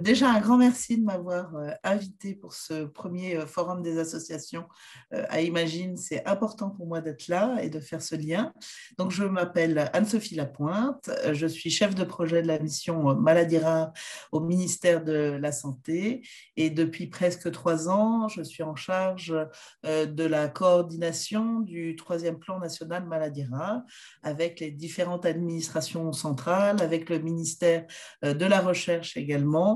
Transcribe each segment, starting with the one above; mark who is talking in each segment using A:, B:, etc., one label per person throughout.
A: Déjà, un grand merci de m'avoir invité pour ce premier forum des associations à Imagine. C'est important pour moi d'être là et de faire ce lien. Donc, je m'appelle Anne-Sophie Lapointe. Je suis chef de projet de la mission Maladies rares au ministère de la Santé. Et depuis presque 3 ans, je suis en charge de la coordination du troisième plan national Maladies rares avec les différentes administrations centrales, avec le ministère de la Recherche également,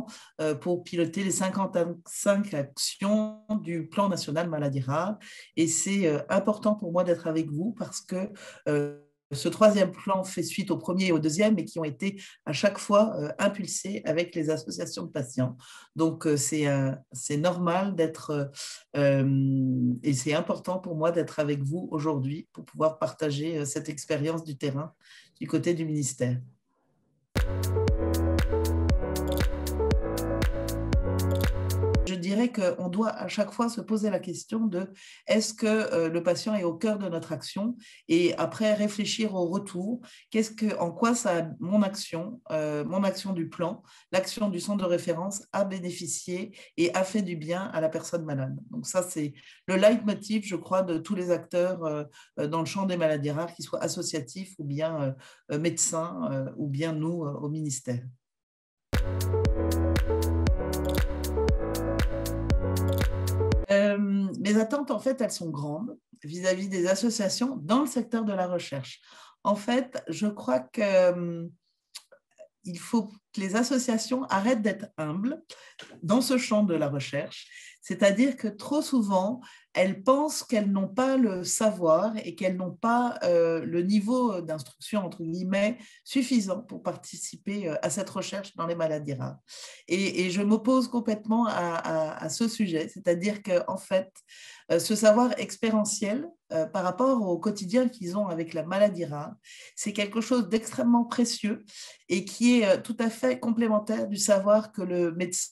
A: pour piloter les 55 actions du plan national Maladies rares. Et c'est important pour moi d'être avec vous parce que ce troisième plan fait suite au premier et au deuxième et qui ont été à chaque fois impulsés avec les associations de patients. Donc, c'est normal d'être et c'est important pour moi d'être avec vous aujourd'hui pour pouvoir partager cette expérience du terrain du côté du ministère. Je dirais qu'on doit à chaque fois se poser la question de est-ce que le patient est au cœur de notre action et après réfléchir au retour, en quoi mon action du plan, l'action du centre de référence a bénéficié et a fait du bien à la personne malade. Donc ça, c'est le leitmotiv, je crois, de tous les acteurs dans le champ des maladies rares, qu'ils soient associatifs ou bien médecins ou bien nous au ministère. Les attentes, en fait, elles sont grandes vis-à-vis des associations dans le secteur de la recherche. En fait, je crois qu'il faut que les associations arrêtent d'être humbles dans ce champ de la recherche, c'est-à-dire que trop souvent, elles pensent qu'elles n'ont pas le savoir et qu'elles n'ont pas le niveau d'instruction, entre guillemets, suffisant pour participer à cette recherche dans les maladies rares. Et je m'oppose complètement à ce sujet, c'est-à-dire qu'en fait, ce savoir expérientiel par rapport au quotidien qu'ils ont avec la maladie rare, c'est quelque chose d'extrêmement précieux et qui est tout à fait complémentaire du savoir que le médecin,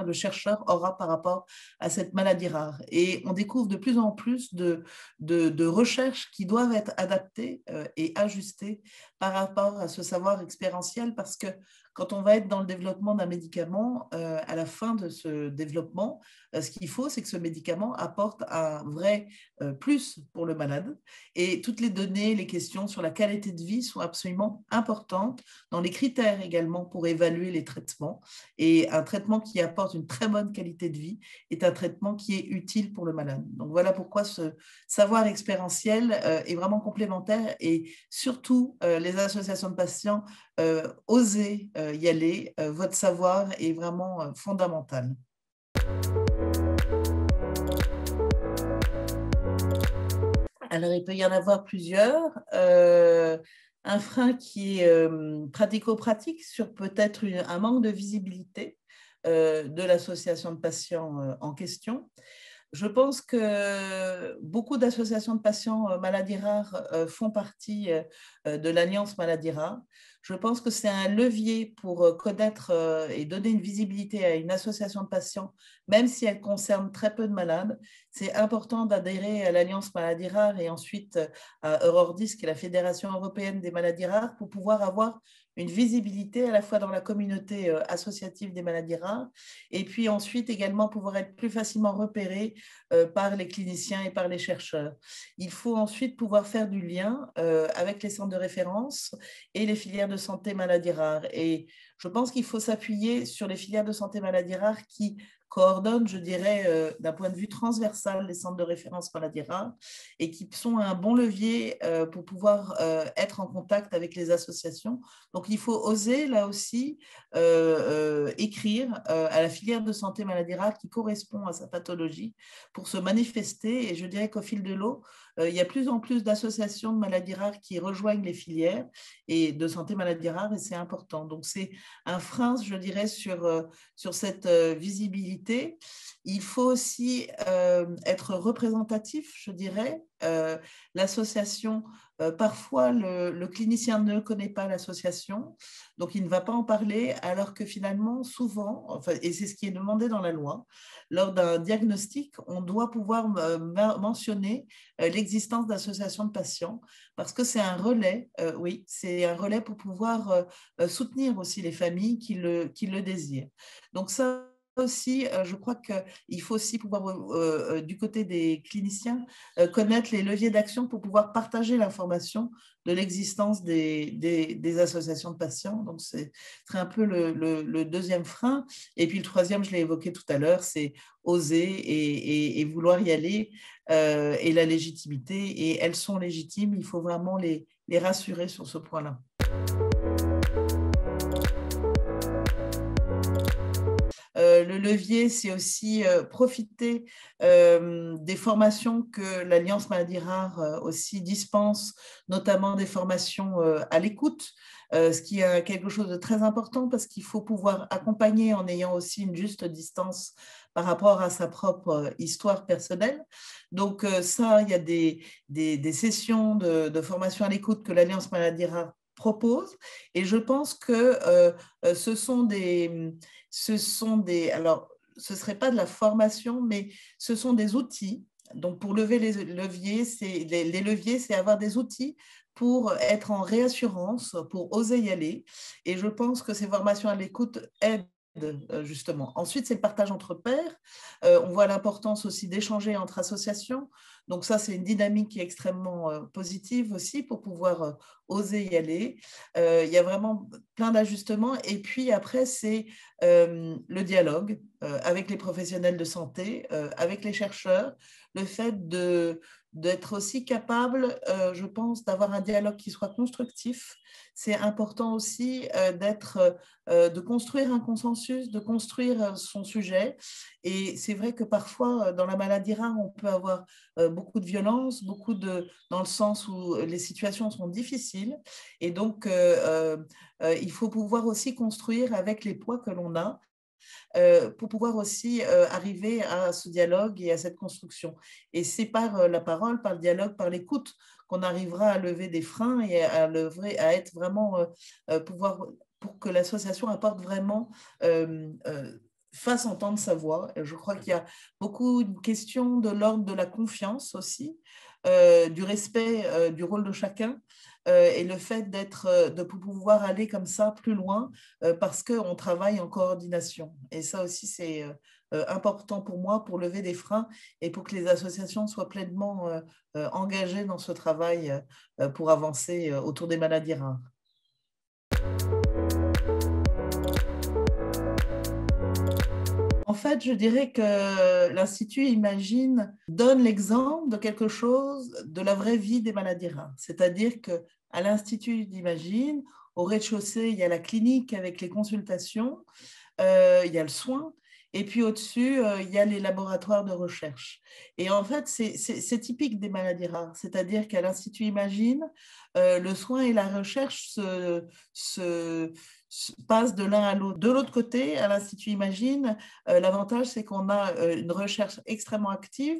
A: le chercheur aura par rapport à cette maladie rare. Et on découvre de plus en plus de recherches qui doivent être adaptées et ajustées par rapport à ce savoir expérientiel, parce que quand on va être dans le développement d'un médicament, à la fin de ce développement, ce qu'il faut, c'est que ce médicament apporte un vrai plus pour le malade. Et toutes les données, les questions sur la qualité de vie sont absolument importantes dans les critères également pour évaluer les traitements. Et un traitement qui apporte une très bonne qualité de vie est un traitement qui est utile pour le malade. Donc voilà pourquoi ce savoir expérientiel est vraiment complémentaire et surtout les associations de patients, osez y aller. Votre savoir est vraiment fondamental. Alors, il peut y en avoir plusieurs. Un frein qui est pratico-pratique sur peut-être un manque de visibilité de l'association de patients en question. Je pense que beaucoup d'associations de patients maladies rares font partie de l'Alliance Maladies rares. Je pense que c'est un levier pour connaître et donner une visibilité à une association de patients, même si elle concerne très peu de malades. C'est important d'adhérer à l'Alliance Maladies rares et ensuite à Eurordis, qui est la Fédération européenne des maladies rares, pour pouvoir avoir une visibilité à la fois dans la communauté associative des maladies rares et puis ensuite également pouvoir être plus facilement repéré par les cliniciens et par les chercheurs. Il faut ensuite pouvoir faire du lien avec les centres de référence et les filières de santé maladies rares. Et je pense qu'il faut s'appuyer sur les filières de santé maladies rares qui coordonnent, je dirais, d'un point de vue transversal les centres de référence maladies rares et qui sont un bon levier pour pouvoir être en contact avec les associations. Donc, il faut oser, là aussi, écrire à la filière de santé maladies rares qui correspond à sa pathologie pour se manifester. Et je dirais qu'au fil de l'eau, il y a plus en plus d'associations de maladies rares qui rejoignent les filières et de santé maladies rares, et c'est important. Donc, c'est un frein, je dirais, sur cette visibilité. Il faut aussi être représentatif, je dirais, L'association, parfois le clinicien ne connaît pas l'association, donc il ne va pas en parler, alors que finalement, souvent, enfin, et c'est ce qui est demandé dans la loi, lors d'un diagnostic, on doit pouvoir mentionner l'existence d'associations de patients, parce que c'est un relais, oui, c'est un relais pour pouvoir soutenir aussi les familles qui le désirent. Donc ça aussi, je crois qu'il faut aussi pouvoir, du côté des cliniciens, connaître les leviers d'action pour pouvoir partager l'information de l'existence des associations de patients. Donc, c'est un peu le deuxième frein. Et puis, le troisième, je l'ai évoqué tout à l'heure, c'est oser et vouloir y aller, et la légitimité. Et elles sont légitimes, il faut vraiment les rassurer sur ce point-là. Le levier, c'est aussi profiter des formations que l'Alliance Maladies Rares aussi dispense, notamment des formations à l'écoute, ce qui est quelque chose de très important parce qu'il faut pouvoir accompagner en ayant aussi une juste distance par rapport à sa propre histoire personnelle. Donc ça, il y a des sessions de formation à l'écoute que l'Alliance Maladies Rares propose, et je pense que ce sont alors, ce ne serait pas de la formation, mais ce sont des outils. Donc, pour lever les leviers, c'est avoir des outils pour être en réassurance, pour oser y aller. Et je pense que ces formations à l'écoute aident justement. Ensuite, c'est le partage entre pairs. On voit l'importance aussi d'échanger entre associations. Donc ça, c'est une dynamique qui est extrêmement positive aussi pour pouvoir oser y aller. Il y a vraiment plein d'ajustements. Et puis après, c'est le dialogue avec les professionnels de santé, avec les chercheurs, le fait d'être aussi capable, je pense, d'avoir un dialogue qui soit constructif. C'est important aussi de construire un consensus, de construire son sujet. Et c'est vrai que parfois, dans la maladie rare, on peut avoir beaucoup de violence, dans le sens où les situations sont difficiles. Et donc, il faut pouvoir aussi construire avec les poids que l'on a, pour pouvoir aussi arriver à ce dialogue et à cette construction. Et c'est par la parole, par le dialogue, par l'écoute qu'on arrivera à lever des freins et à être vraiment, pour que l'association apporte vraiment, fasse entendre sa voix. Je crois qu'il y a beaucoup de questions de l'ordre de la confiance aussi, du respect du rôle de chacun, et le fait de pouvoir aller comme ça plus loin, parce qu'on travaille en coordination. Et ça aussi, c'est important pour moi, pour lever des freins et pour que les associations soient pleinement engagées dans ce travail pour avancer autour des maladies rares. En fait, je dirais que l'Institut Imagine donne l'exemple de quelque chose de la vraie vie des maladies rares. C'est-à-dire qu'à l'Institut d'Imagine, au rez-de-chaussée, il y a la clinique avec les consultations, il y a le soin, et puis au-dessus, il y a les laboratoires de recherche. Et en fait, c'est typique des maladies rares, c'est-à-dire qu'à l'Institut Imagine, le soin et la recherche passent de l'un à l'autre. De l'autre côté, à l'Institut Imagine, l'avantage, c'est qu'on a une recherche extrêmement active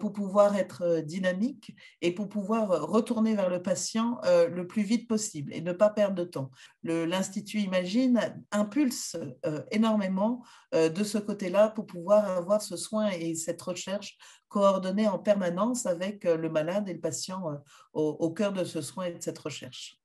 A: pour pouvoir être dynamique et pour pouvoir retourner vers le patient le plus vite possible et ne pas perdre de temps. L'Institut Imagine impulse énormément de ce côté-là pour pouvoir avoir ce soin et cette recherche coordonnée en permanence avec le malade et le patient au cœur de ce soin et de cette recherche.